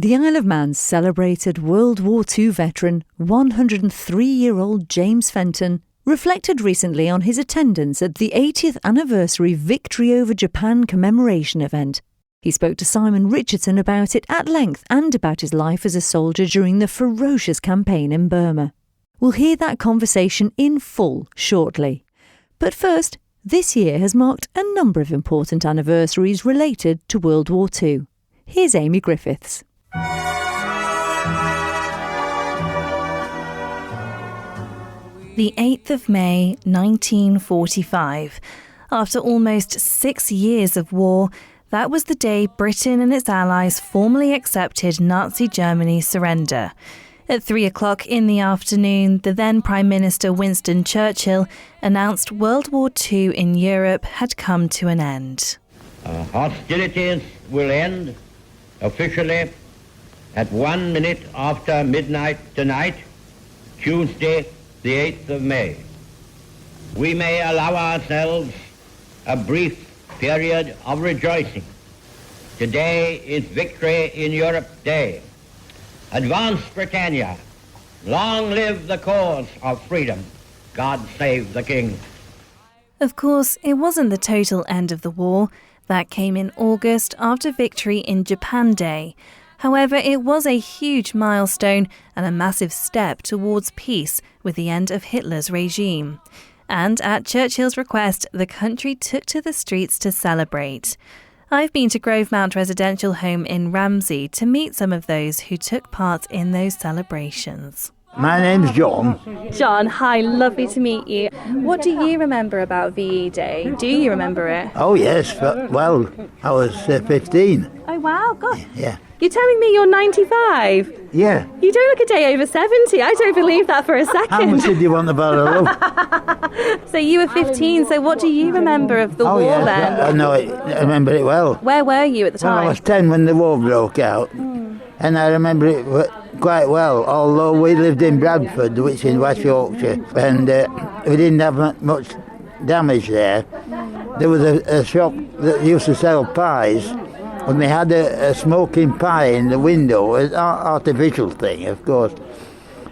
The Isle of Man celebrated World War II veteran 103-year-old James Fenton reflected recently on his attendance at the 80th anniversary Victory over Japan commemoration event. He spoke to Simon Richardson about it at length and about his life as a soldier during the ferocious campaign in Burma. We'll hear that conversation in full shortly. But first, this year has marked a number of important anniversaries related to World War II. Here's Amy Griffiths. The 8th of May, 1945. After almost 6 years of war, that was the day Britain and its allies formally accepted Nazi Germany's surrender. At 3 o'clock in the afternoon, the then Prime Minister Winston Churchill announced World War II in Europe had come to an end. Hostilities will end officially at 1 minute after midnight tonight, Tuesday, the 8th of May. We may allow ourselves a brief period of rejoicing. Today is Victory in Europe Day. Advance Britannia. Long live the cause of freedom. God save the King. Of course, it wasn't the total end of the war. That came in August after Victory in Japan Day. However, it was a huge milestone and a massive step towards peace with the end of Hitler's regime. And at Churchill's request, the country took to the streets to celebrate. I've been to Grovemount Residential Home in Ramsey to meet some of those who took part in those celebrations. My name's John. John, hi, lovely to meet you. What do you remember about VE Day? Do you remember it? Oh yes, well, I was 15. Oh wow, gosh. Yeah. You're telling me you're 95? Yeah. You don't look a day over 70. I don't believe that for a second. How much did you want the bottle of? So you were 15, so what do you remember of the war yes, then? I know it. I remember it well. Where were you at the time? Well, I was 10 when the war broke out. And I remember it quite well, although we lived in Bradford, which is in West Yorkshire, and we didn't have much damage there. There was a shop that used to sell pies, and they had a smoking pie in the window, an artificial thing, of course.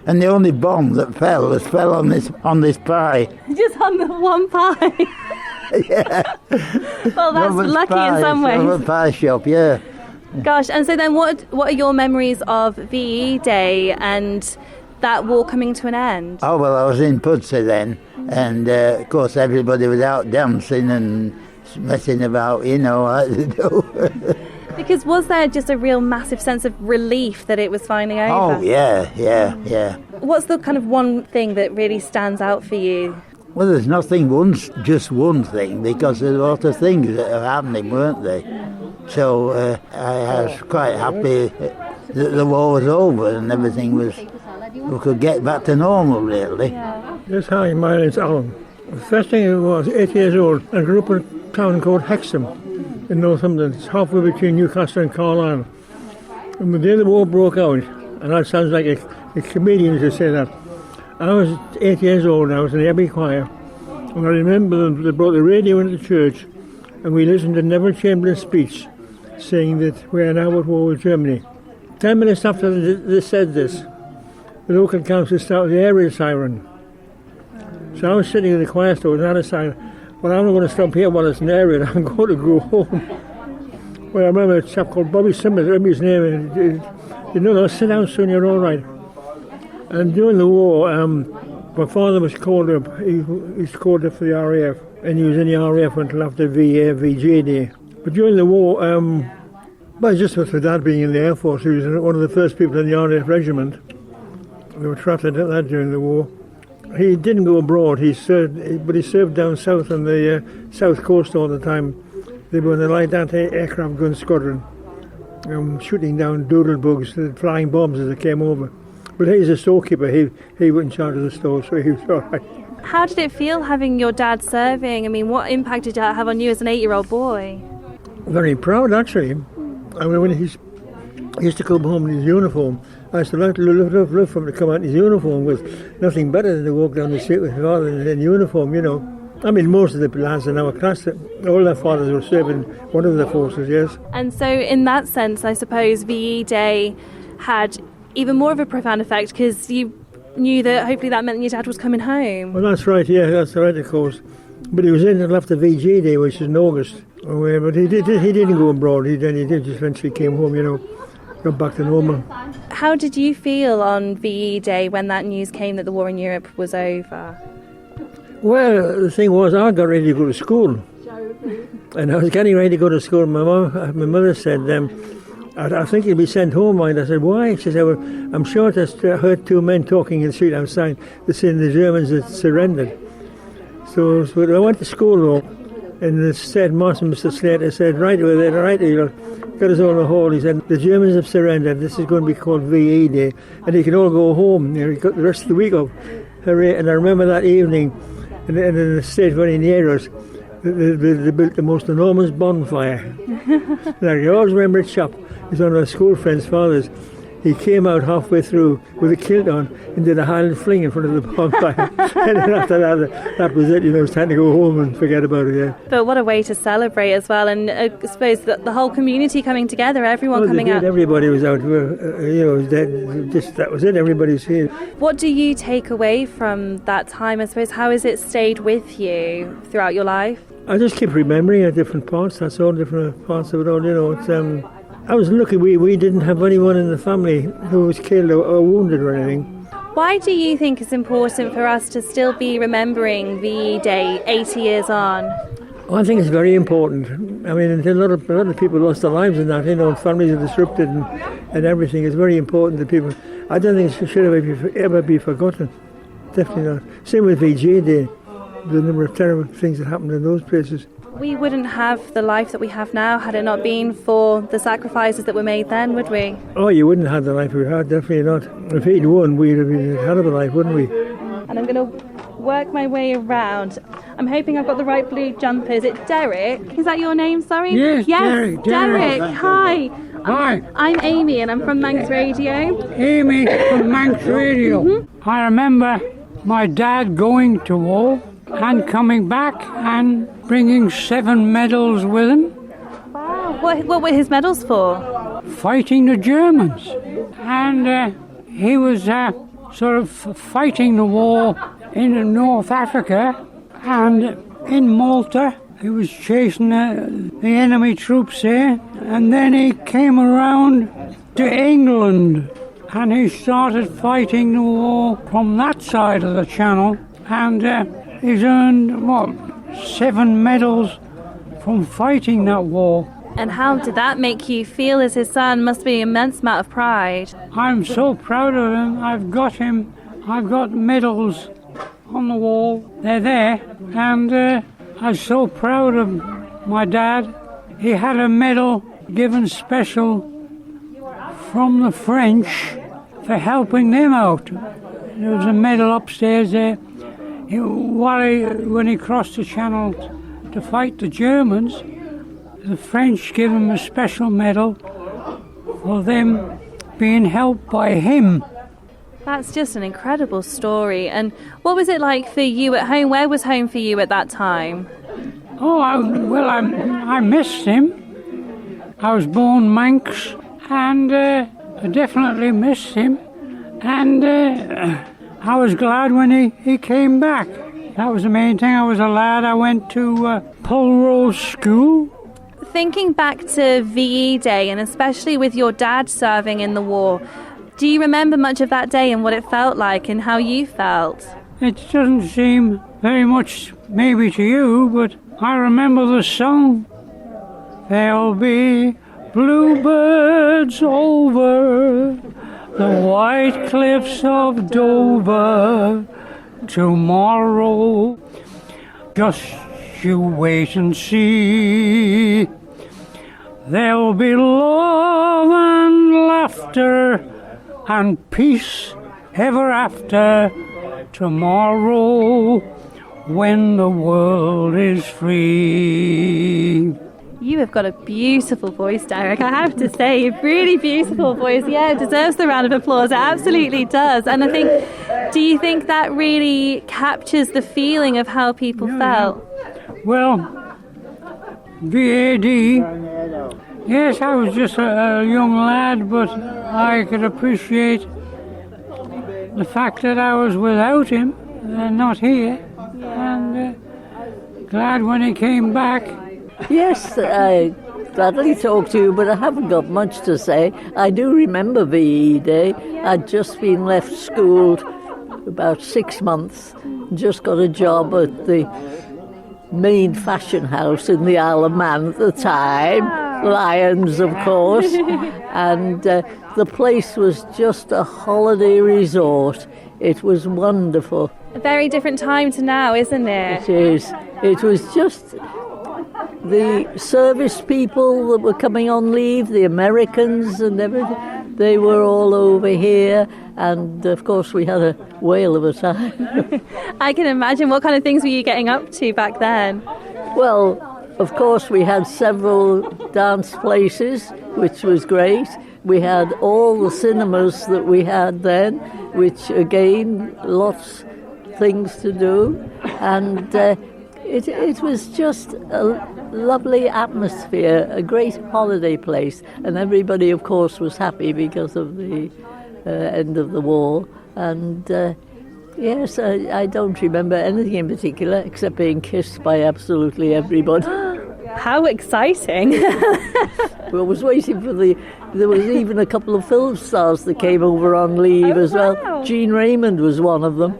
And the only bomb that fell on this pie. Just on the one pie? Yeah. Well, that's lucky in some ways. A pie shop, yeah. Gosh, and so then what are your memories of VE Day and that war coming to an end? Oh, well, I was in Pudsey then, and of course everybody was out dancing and messing about, you know, like they do. Because was there just a real massive sense of relief that it was finally over? Oh, yeah. What's the kind of one thing that really stands out for you? Well, there's nothing just one thing, because there's a lot of things that are happening, weren't they? So I was quite happy that the war was over and everything we could get back to normal, really. Yes, hi, my name's Alan. The first thing I was 8 years old. I grew up in a town called Hexham in Northumberland. It's halfway between Newcastle and Carlisle. And the day the war broke out, and that sounds like a comedian to say that, I was 8 years old and I was in the Abbey Choir. And I remember they brought the radio into the church and we listened to Neville Chamberlain's speech saying that we are now at war with Germany. 10 minutes after they said this, the local council started the area siren. So I was sitting in the choir store with another siren. Well, I'm not going to stop here while it's an area, I'm going to go home. Well, I remember a chap called Bobby Simmons, I remember his name, and he no, sit down soon, you're all right. And during the war, my father was called up, he was called up for the RAF, and he was in the RAF until after VJ Day. But during the war, well, just with my dad being in the Air Force, he was one of the first people in the RAF regiment. We were drafted at that during the war. He didn't go abroad, but he served down south on the south coast all the time. They were in the light anti-aircraft gun squadron, shooting down doodlebugs, flying bombs as they came over. But he's a storekeeper, he was in charge of the store, so he was all right. How did it feel having your dad serving? I mean, what impact did that have on you as an 8-year-old boy? Very proud, actually. I mean, when he used to come home in his uniform, I used to love for him to come out in his uniform. With nothing better than to walk down the street with his father in uniform, you know. I mean, most of the lads in our class, all their fathers were serving one of the forces, yes. And so in that sense, I suppose VE Day had even more of a profound effect because you knew that hopefully that meant your dad was coming home. Well, that's right, yeah, that's right, of course. But he was in until after VG Day, which is in August. But he didn't go abroad, he did just eventually came home, got back to normal. How did you feel on VE Day when that news came that the war in Europe was over? Well, the thing was, I got ready to go to school. And I was getting ready to go to school. My mother said, I think you'll be sent home, mind. I said, why? She said, well, I'm sure I heard two men talking in the street outside. They're saying the Germans had surrendered. So I went to school, though, and the said Master Mr. Slater said, right over there, right here, got us all in the hall. He said, the Germans have surrendered. This is going to be called VE Day, and you can all go home. You got the rest of the week off. Hooray. And I remember that evening, and in the estate very near us, they built the most enormous bonfire. And I always remember a chap, he's one of our school friends' fathers. He came out halfway through with a kilt on and did a Highland fling in front of the bonfire. And then after that was it, it was time to go home and forget about it, yeah. But what a way to celebrate as well, and I suppose the whole community coming together, everyone coming out. Everybody was out, that was it, everybody's here. What do you take away from that time, I suppose? How has it stayed with you throughout your life? I just keep remembering at different parts, that's all, different parts of it all, it's... I was lucky we didn't have anyone in the family who was killed or wounded or anything. Why do you think it's important for us to still be remembering VE Day 80 years on? I think it's very important. I mean, a lot of people lost their lives in that, families are disrupted and everything. It's very important that people... I don't think it should ever be forgotten. Definitely not. Same with VG Day, the number of terrible things that happened in those places. We wouldn't have the life that we have now had it not been for the sacrifices that were made then, would we? Oh, you wouldn't have the life we had, definitely not. If he'd won, we'd have been a hell of a life, wouldn't we? And I'm going to work my way around. I'm hoping I've got the right blue jumper. Is it Derek? Is that your name, sorry? Yes, Derek. Hi. Hi. I'm Amy and I'm from Manx Radio. Amy from Manx Radio. Mm-hmm. I remember my dad going to war and coming back and bringing 7 medals with him. Wow. What were his medals for? Fighting the Germans. And he was sort of fighting the war in North Africa, and in Malta he was chasing the enemy troops there, and then he came around to England and he started fighting the war from that side of the channel, and he's earned, 7 medals from fighting that war. And how did that make you feel as his son? Must be an immense amount of pride. I'm so proud of him. I've got medals on the wall. They're there. And I'm so proud of my dad. He had a medal given special from the French for helping them out. There was a medal upstairs there. When he crossed the channel to fight the Germans, the French gave him a special medal for them being helped by him. That's just an incredible story. And what was it like for you at home? Where was home for you at that time? Oh, I missed him. I was born Manx, and I definitely missed him. And I was glad when he came back. That was the main thing. I was a lad. I went to Pulrose School. Thinking back to VE Day, and especially with your dad serving in the war, do you remember much of that day and what it felt like and how you felt? It doesn't seem very much maybe to you, but I remember the song. There'll be bluebirds over the white cliffs of Dover tomorrow. Just you wait and see. There'll be love and laughter and peace ever after tomorrow when the world is free. You have got a beautiful voice, Derek, I have to say. A really beautiful voice. Yeah, it deserves the round of applause. It absolutely does. And I think, do you think that really captures the feeling of how people felt? Well, VAD, yes, I was just a young lad, but I could appreciate the fact that I was without him and not here. And glad when he came back. Yes, I gladly talk to you, but I haven't got much to say. I do remember VE Day. I'd just been left school about 6 months, just got a job at the main fashion house in the Isle of Man at the time, Lions, of course, and the place was just a holiday resort. It was wonderful. A very different time to now, isn't it? It is. It was just the service people that were coming on leave, the Americans and everything, they were all over here, and of course we had a whale of a time. I can imagine. What kind of things were you getting up to back then? Well, of course we had several dance places, which was great. We had all the cinemas that we had then, which again, lots of things to do, and it was just a lovely atmosphere, a great holiday place, and everybody, of course, was happy because of the end of the war. And yes, I don't remember anything in particular except being kissed by absolutely everybody. How exciting! I was waiting for there was even a couple of film stars that came over on leave as well. Wow. Gene Raymond was one of them,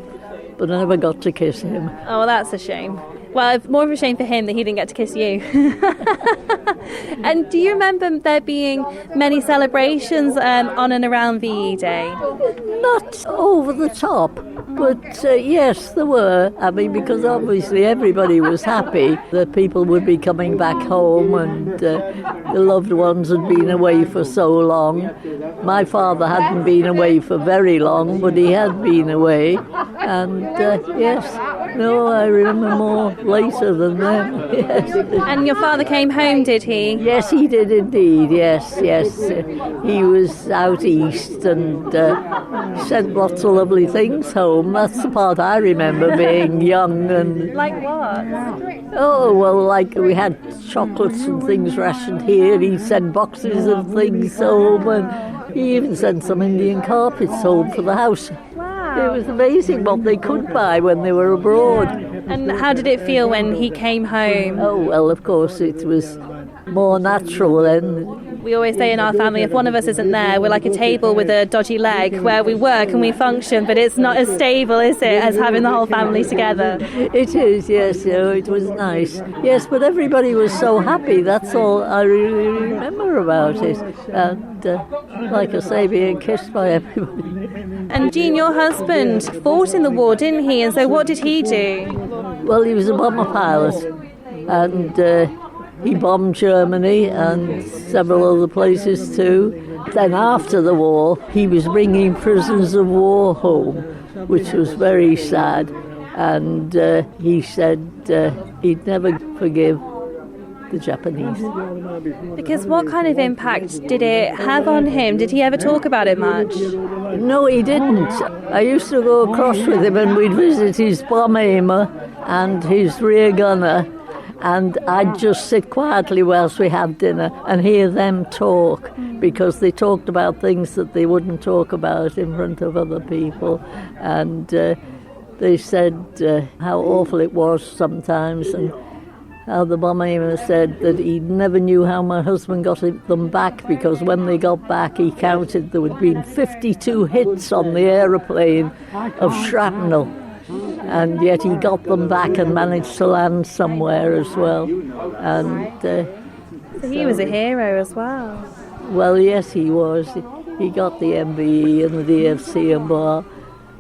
but I never got to kiss him. Oh, well, that's a shame. Well, it's more of a shame for him that he didn't get to kiss you. And do you remember there being many celebrations on and around VE Day? Not over the top, but yes, there were. I mean, because obviously everybody was happy that people would be coming back home and the loved ones had been away for so long. My father hadn't been away for very long, but he had been away. And yes, no, I remember more later than them. Yes. And your father came home, did he? Yes, he did indeed. Yes. He was out east and sent lots of lovely things home. That's the part I remember, being young and. Like what? Oh well, like we had chocolates and things rationed here. He sent boxes of things home, and he even sent some Indian carpets home for the house. It was amazing what they could buy when they were abroad. And how did it feel when he came home? Oh, well, of course, it was more natural then. We always say in our family, if one of us isn't there, we're like a table with a dodgy leg where we work and we function, but it's not as stable, is it, as having the whole family together? It is, yes, it was nice. Yes, but everybody was so happy, that's all I really remember about it. And like I say, being kissed by everybody. And Jean, your husband fought in the war, didn't he? And so what did he do? Well, he was a bomber pilot, and he bombed Germany and several other places too. Then after the war, he was bringing prisoners of war home, which was very sad. And he said he'd never forgive the Japanese. Because what kind of impact did it have on him? Did he ever talk about it much? No, he didn't. I used to go across with him and we'd visit his bomb aimer and his rear gunner, and I'd just sit quietly whilst we had dinner and hear them talk, because they talked about things that they wouldn't talk about in front of other people. And they said how awful it was sometimes, and how the bomb aimer said that he never knew how my husband got them back, because when they got back he counted there had been 52 hits on the aeroplane of shrapnel, and yet he got them back and managed to land somewhere as well. And so he was a hero as well. Well, yes, he was. He got the MBE and the DFC and bar,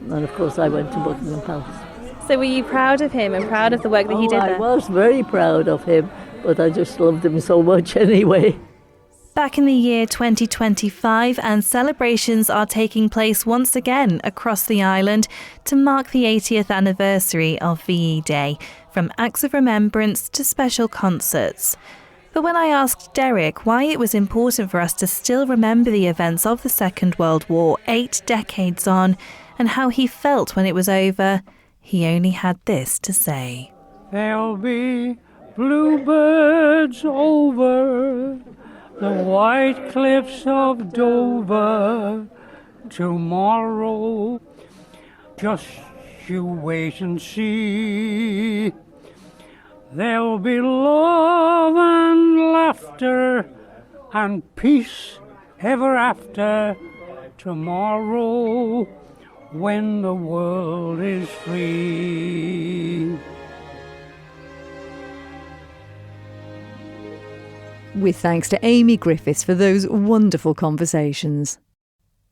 and of course I went to Buckingham Palace. So were you proud of him and proud of the work that he did there? I was very proud of him, but I just loved him so much anyway. Back in the year 2025, and celebrations are taking place once again across the island to mark the 80th anniversary of VE Day, from acts of remembrance to special concerts. But when I asked Derek why it was important for us to still remember the events of the Second World War 8 decades on and how he felt when it was over, he only had this to say. There'll be bluebirds over the white cliffs of Dover tomorrow. Just you wait and see. There'll be love and laughter and peace ever after tomorrow when the world is free. With thanks to Amy Griffiths for those wonderful conversations.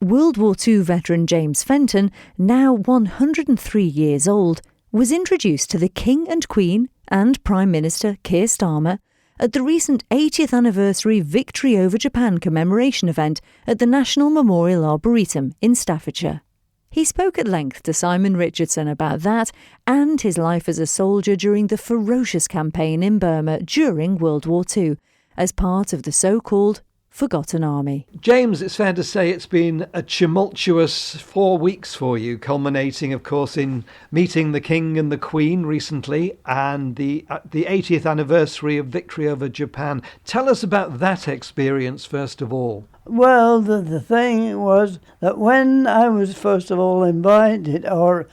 World War II veteran James Fenton, now 103 years old, was introduced to the King and Queen and Prime Minister Keir Starmer at the recent 80th anniversary Victory over Japan commemoration event at the National Memorial Arboretum in Staffordshire. He spoke at length to Simon Richardson about that and his life as a soldier during the ferocious campaign in Burma during World War II as part of the so-called Forgotten Army. James, it's fair to say it's been a tumultuous 4 weeks for you, culminating, of course, in meeting the King and the Queen recently and the 80th anniversary of Victory over Japan. Tell us about that experience, first of all. Well, the thing was that when I was first of all invited, I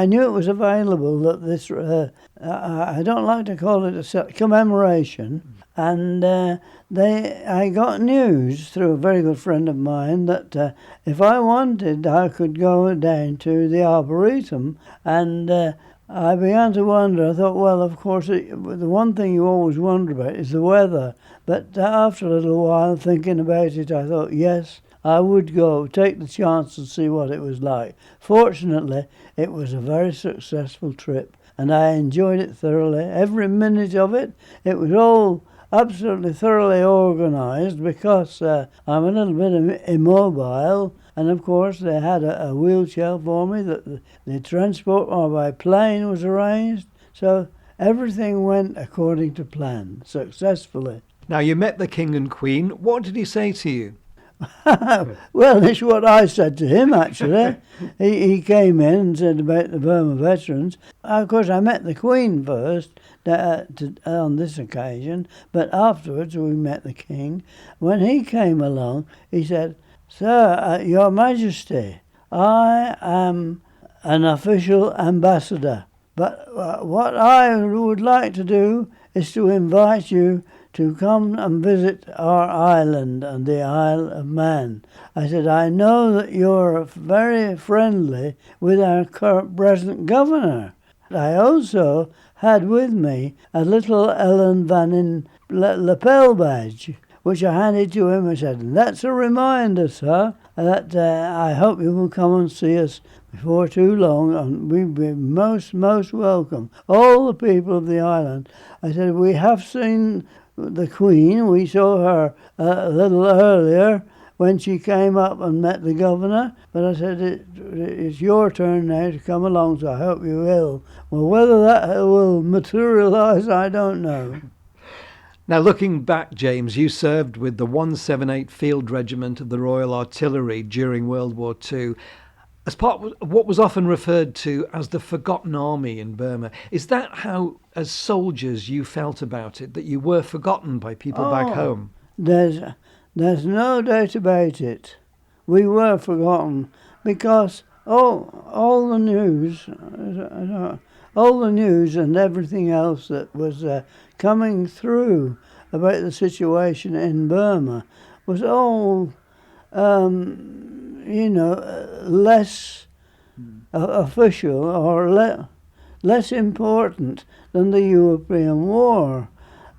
knew it was available, that this, I don't like to call it a commemoration, and I got news through a very good friend of mine that if I wanted, I could go down to the Arboretum, and I began to wonder. I thought, well, of course, the one thing you always wonder about is the weather. But after a little while, thinking about it, I thought, yes, I would go, take the chance and see what it was like. Fortunately, it was a very successful trip, and I enjoyed it thoroughly. Every minute of it. It was all absolutely thoroughly organised because I'm a little bit immobile, and of course they had a wheelchair for me. That the transport by plane was arranged, so everything went according to plan, successfully. Now, you met the King and Queen. What did he say to you? Well, it's what I said to him, actually. He came in and said about the Burma veterans. Of course, I met the Queen first on this occasion, but afterwards we met the King. When he came along, he said, "Sir, Your Majesty, I am an official ambassador, but what I would like to do is to invite you to come and visit our island and the Isle of Man." I said, "I know that you're very friendly with our present governor." I also had with me a little Ellen Vannin lapel badge, which I handed to him and said, "That's a reminder, sir, that I hope you will come and see us before too long, and we'd be most welcome. All the people of the island." I said, "We have seen the Queen. We saw her a little earlier when she came up and met the governor, but I said, it's your turn now to come along, so I hope you will." Well, whether that will materialise, I don't know. Now, looking back, James, you served with the 178 Field Regiment of the Royal Artillery during World War II as part of what was often referred to as the Forgotten Army in Burma. Is that how, as soldiers, you felt about it, that you were forgotten by people back home? There's no doubt about it. We were forgotten because all the news and everything else that was coming through about the situation in Burma was all less official or less important than the European war.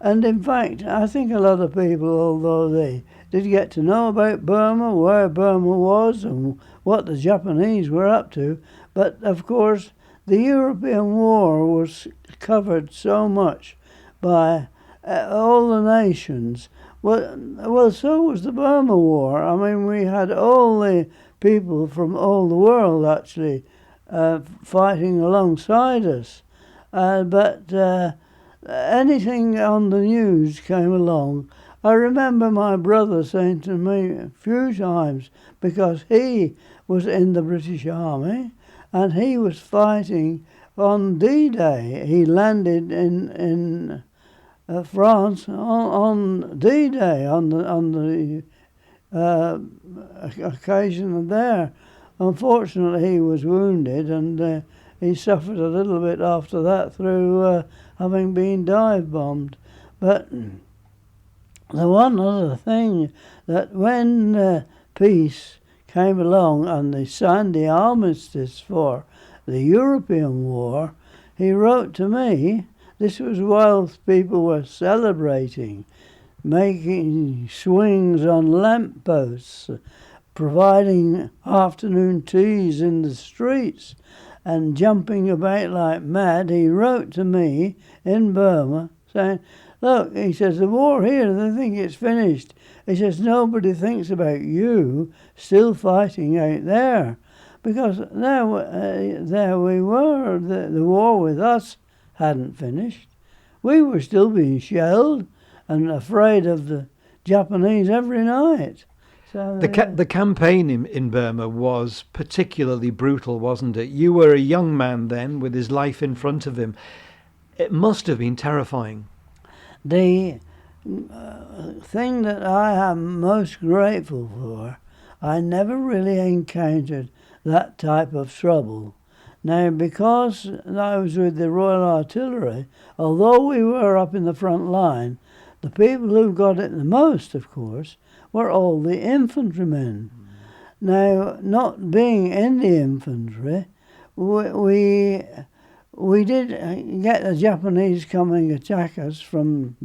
And in fact, I think a lot of people, although they did get to know about Burma, where Burma was and what the Japanese were up to, but of course the European war was covered so much by all the nations. Well, so was the Burma War. I mean, we had all the people from all the world actually fighting alongside us. But anything on the news came along, I remember my brother saying to me a few times, because he was in the British Army and he was fighting on D-Day. He landed in France on D-Day, on the occasion there. Unfortunately, he was wounded, and he suffered a little bit after that through having been dive bombed. But the one other thing, that when peace came along and they signed the armistice for the European war, he wrote to me. This was while people were celebrating, making swings on lampposts, providing afternoon teas in the streets, and jumping about like mad. He wrote to me in Burma saying, look, he says, the war here, they think it's finished. He says, nobody thinks about you still fighting out there. Because there we were, the war with us hadn't finished. We were still being shelled and afraid of the Japanese every night. So the campaign in Burma was particularly brutal, wasn't it? You were a young man then with his life in front of him. It must have been terrifying. The thing that I am most grateful for, I never really encountered that type of trouble. Now, because I was with the Royal Artillery, although we were up in the front line, the people who got it the most, of course, were all the infantrymen. Now, not being in the infantry, we did get the Japanese coming attack us from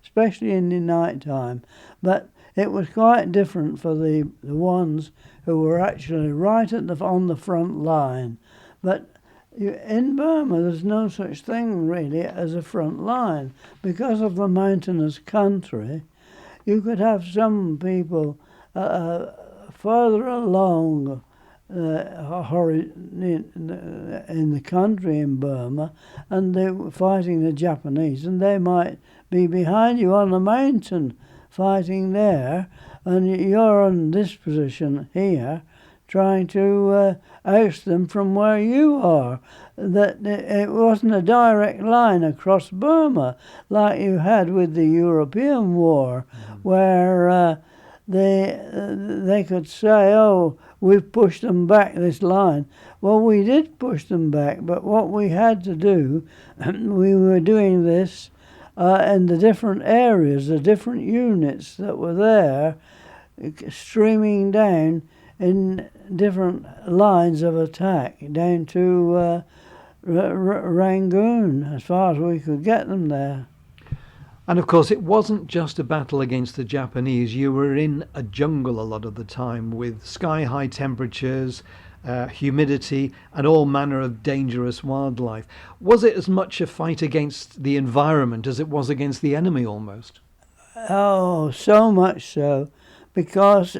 especially in the night time, but it was quite different for the ones who were actually right on the front line. But in Burma, there's no such thing really as a front line. Because of the mountainous country, you could have some people further along in the country in Burma, and they were fighting the Japanese, and they might be behind you on the mountain fighting there, and you're in this position here trying to oust them from where you are. That it wasn't a direct line across Burma like you had with the European war, where they could say, oh, we've pushed them back this line. Well, we did push them back, but what we had to do, we were doing this in the different areas, the different units that were there, streaming down in different lines of attack, down to Rangoon, as far as we could get them there. And of course, it wasn't just a battle against the Japanese. You were in a jungle a lot of the time with sky-high temperatures, humidity, and all manner of dangerous wildlife. Was it as much a fight against the environment as it was against the enemy almost? Oh, so much so, because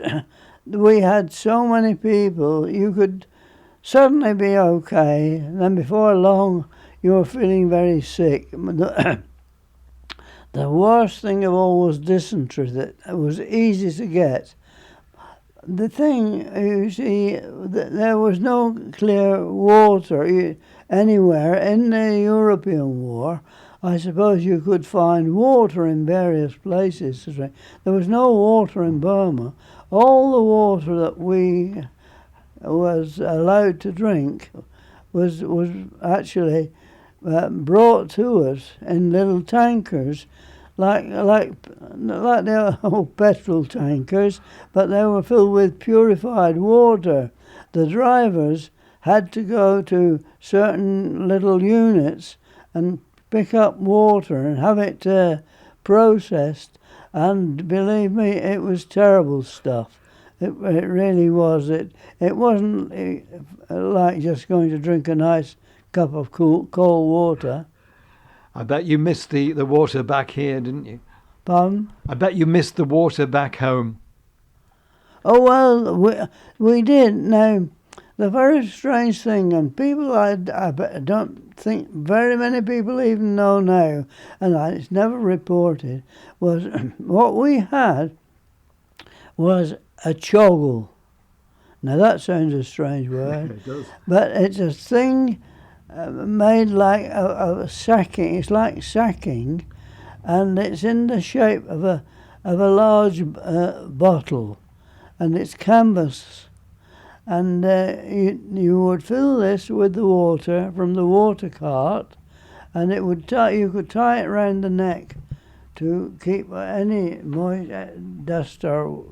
we had so many people. You could suddenly be okay, and then before long you were feeling very sick. The worst thing of all was dysentery, that was easy to get. The thing, you see, there was no clear water anywhere. In the European war, I suppose you could find water in various places. There was no water in Burma. All the water that we was allowed to drink was actually brought to us in little tankers, like the old petrol tankers, but they were filled with purified water. The drivers had to go to certain little units and pick up water and have it processed, and believe me, it was terrible stuff. It really was. It wasn't like just going to drink a nice cup of cold water. I bet you missed the water back here, didn't you? Pardon? I bet you missed the water back home. Oh, well, we did. Now, the very strange thing, and people I don't think very many people even know now, and it's never reported, was what we had was a choggle. Now that sounds a strange word, It does. but it's a thing made like a sacking. It's like sacking, and it's in the shape of a large bottle, and it's canvas, and you would fill this with the water from the water cart, and it would you could tie it round the neck to keep any dust or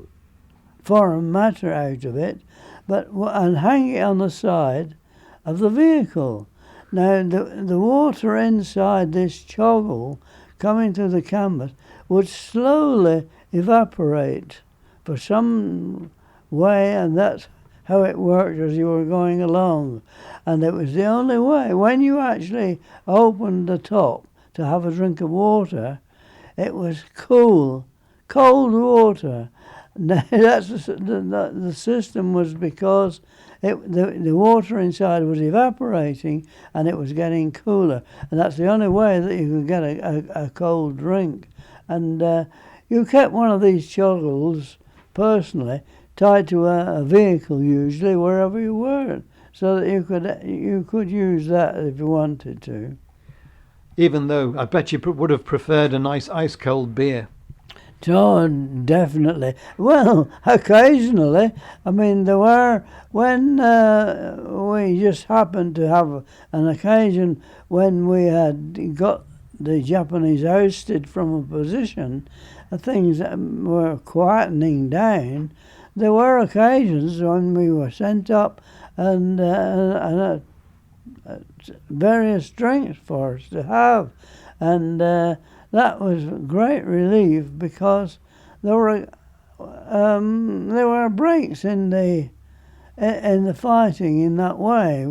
foreign matter out of it, and hang it on the side of the vehicle. Now the water inside this choggle coming to the canvas would slowly evaporate for some way, and that's how it worked as you were going along. And it was the only way. When you actually opened the top to have a drink of water, it was cold water. Now, the system was because the water inside was evaporating and it was getting cooler, and that's the only way that you could get a cold drink. And you kept one of these choggles, personally, tied to a vehicle usually, wherever you were, so that you could use that if you wanted to. Even though I bet you would have preferred a nice ice-cold beer. Oh, definitely. Well, occasionally. I mean, there were, when we just happened to have an occasion when we had got the Japanese ousted from a position, things were quietening down. There were occasions when we were sent up and various drinks for us to have, and that was great relief because there were breaks in the fighting in that way,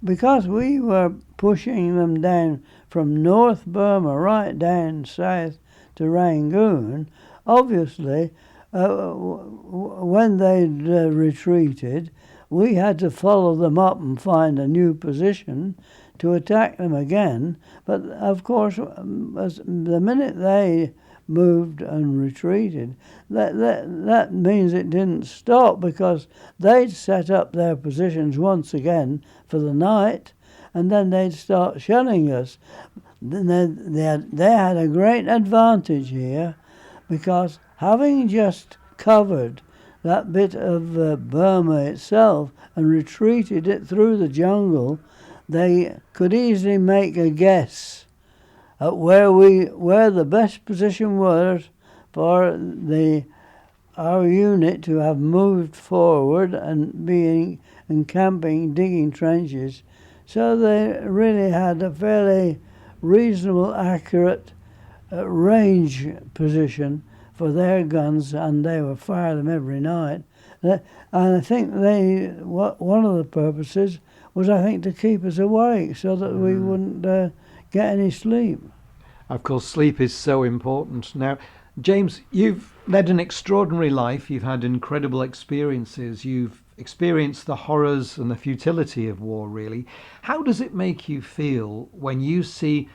because we were pushing them down from North Burma right down south to Rangoon. Obviously, when they'd retreated, we had to follow them up and find a new position to attack them again. But of course, the minute they moved and retreated, that means it didn't stop, because they'd set up their positions once again for the night, and then they'd start shelling us. Then they had a great advantage here, because having just covered that bit of Burma itself and retreated it through the jungle, they could easily make a guess at where the best position was for our unit to have moved forward and being encamping, digging trenches. So they really had a fairly reasonable, accurate range position for their guns, and they would fire them every night. And I think one of the purposes was, I think, to keep us awake so that we wouldn't get any sleep. Of course, sleep is so important. Now, James, you've led an extraordinary life. You've had incredible experiences. You've experienced the horrors and the futility of war, really. How does it make you feel when you see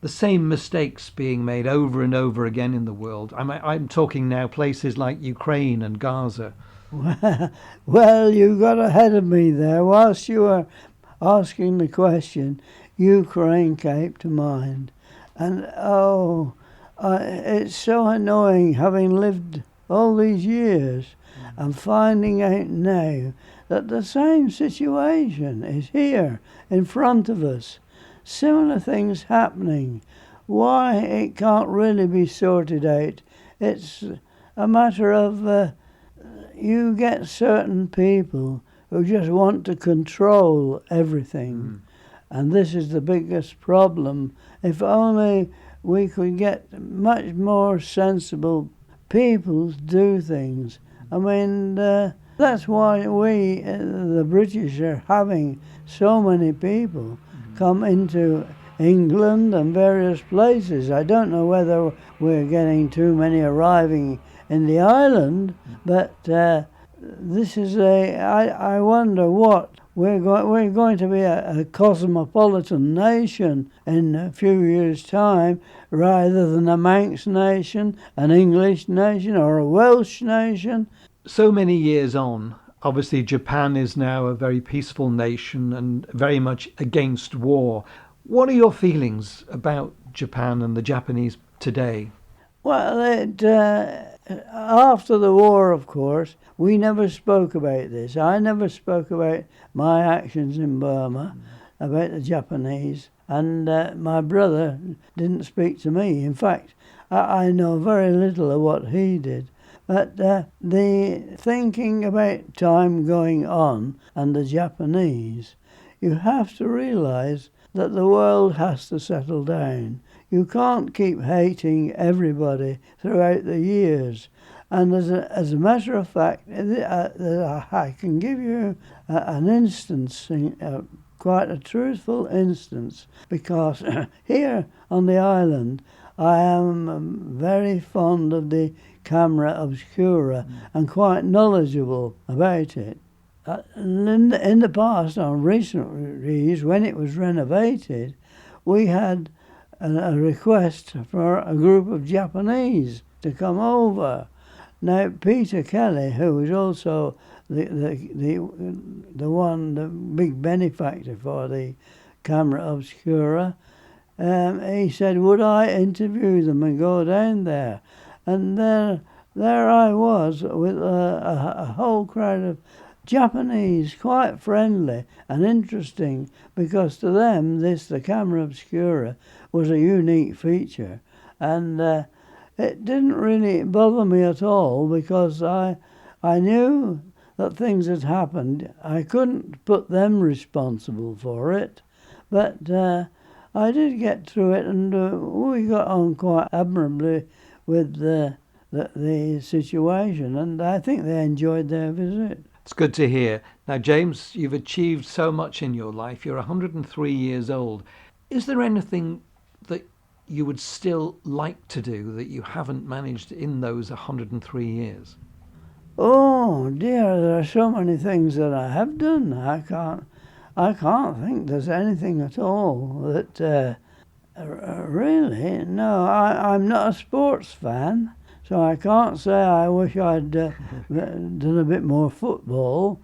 the same mistakes being made over and over again in the world? I'm talking now places like Ukraine and Gaza. Well, you got ahead of me there. Whilst you were asking the question, Ukraine came to mind. And it's so annoying, having lived all these years and finding out now that the same situation is here in front of us. Similar things happening. Why it can't really be sorted out? It's a matter of you get certain people who just want to control everything. And this is the biggest problem. If only we could get much more sensible people to do things. I mean, that's why we, the British, are having so many people come into England and various places. I don't know whether we're getting too many arriving in the island, but this is I wonder what. We're going to be a cosmopolitan nation in a few years' time, rather than a Manx nation, an English nation, or a Welsh nation. So many years on, obviously Japan is now a very peaceful nation and very much against war. What are your feelings about Japan and the Japanese today? Well, after the war, of course, we never spoke about this. I never spoke about my actions in Burma, about the Japanese, and my brother didn't speak to me. In fact, I know very little of what he did. But the thinking about time going on and the Japanese, you have to realise that the world has to settle down. You can't keep hating everybody throughout the years. And as a matter of fact, I can give you an instance, quite a truthful instance, because here on the island, I am very fond of the camera obscura and quite knowledgeable about it. In the past, on recent reviews, when it was renovated, we had a request for a group of Japanese to come over. Now, Peter Kelly, who was also the big benefactor for the camera obscura, he said, would I interview them and go down there? And there I was with a whole crowd of Japanese, quite friendly and interesting, because to them the camera obscura was a unique feature. And it didn't really bother me at all, because I knew that things had happened. I couldn't put them responsible for it, but I did get through it, and we got on quite admirably with the situation, and I think they enjoyed their visit. It's good to hear. Now, James, you've achieved so much in your life. You're 103 years old. Is there anything that you would still like to do that you haven't managed in those 103 years? Oh dear, there are so many things that I have done. I can't think there's anything at all that really. No, I'm not a sports fan, so I can't say I wish I'd done a bit more football.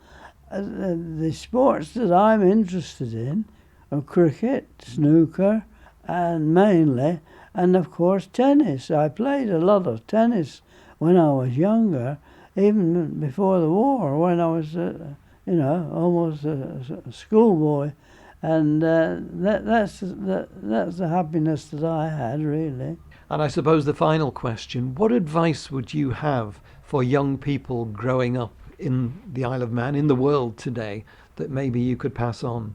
The sports that I'm interested in are cricket, snooker, and mainly, and of course tennis. I played a lot of tennis when I was younger, even before the war, when I was, almost a schoolboy, and that's the happiness that I had, really. And I suppose the final question, what advice would you have for young people growing up in the Isle of Man, in the world today, that maybe you could pass on?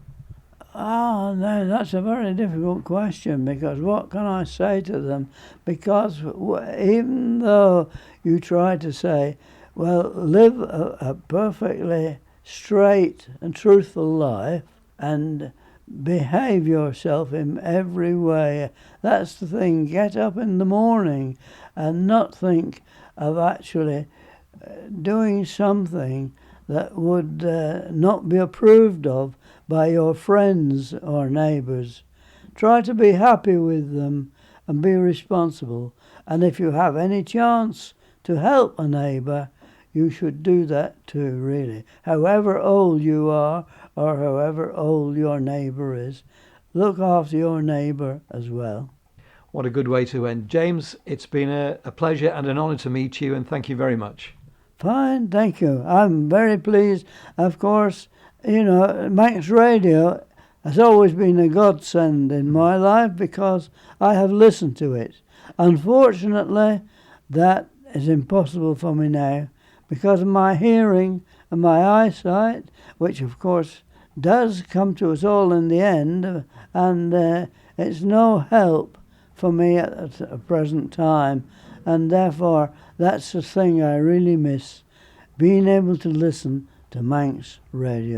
Oh, no, that's a very difficult question, because what can I say to them? Because even though you try to say, well, live a perfectly straight and truthful life and behave yourself in every way, that's the thing. Get up in the morning and not think of actually doing something that would not be approved of by your friends or neighbours. Try to be happy with them and be responsible. And if you have any chance to help a neighbour, you should do that too, really. However old you are or however old your neighbour is, look after your neighbour as well. What a good way to end. James, it's been a pleasure and an honour to meet you, and thank you very much. Fine, thank you. I'm very pleased. Of course, Manx Radio has always been a godsend in my life because I have listened to it. Unfortunately, that is impossible for me now because of my hearing and my eyesight, which of course does come to us all in the end, and it's no help for me at the present time, and therefore that's the thing I really miss, being able to listen to Manx Radio.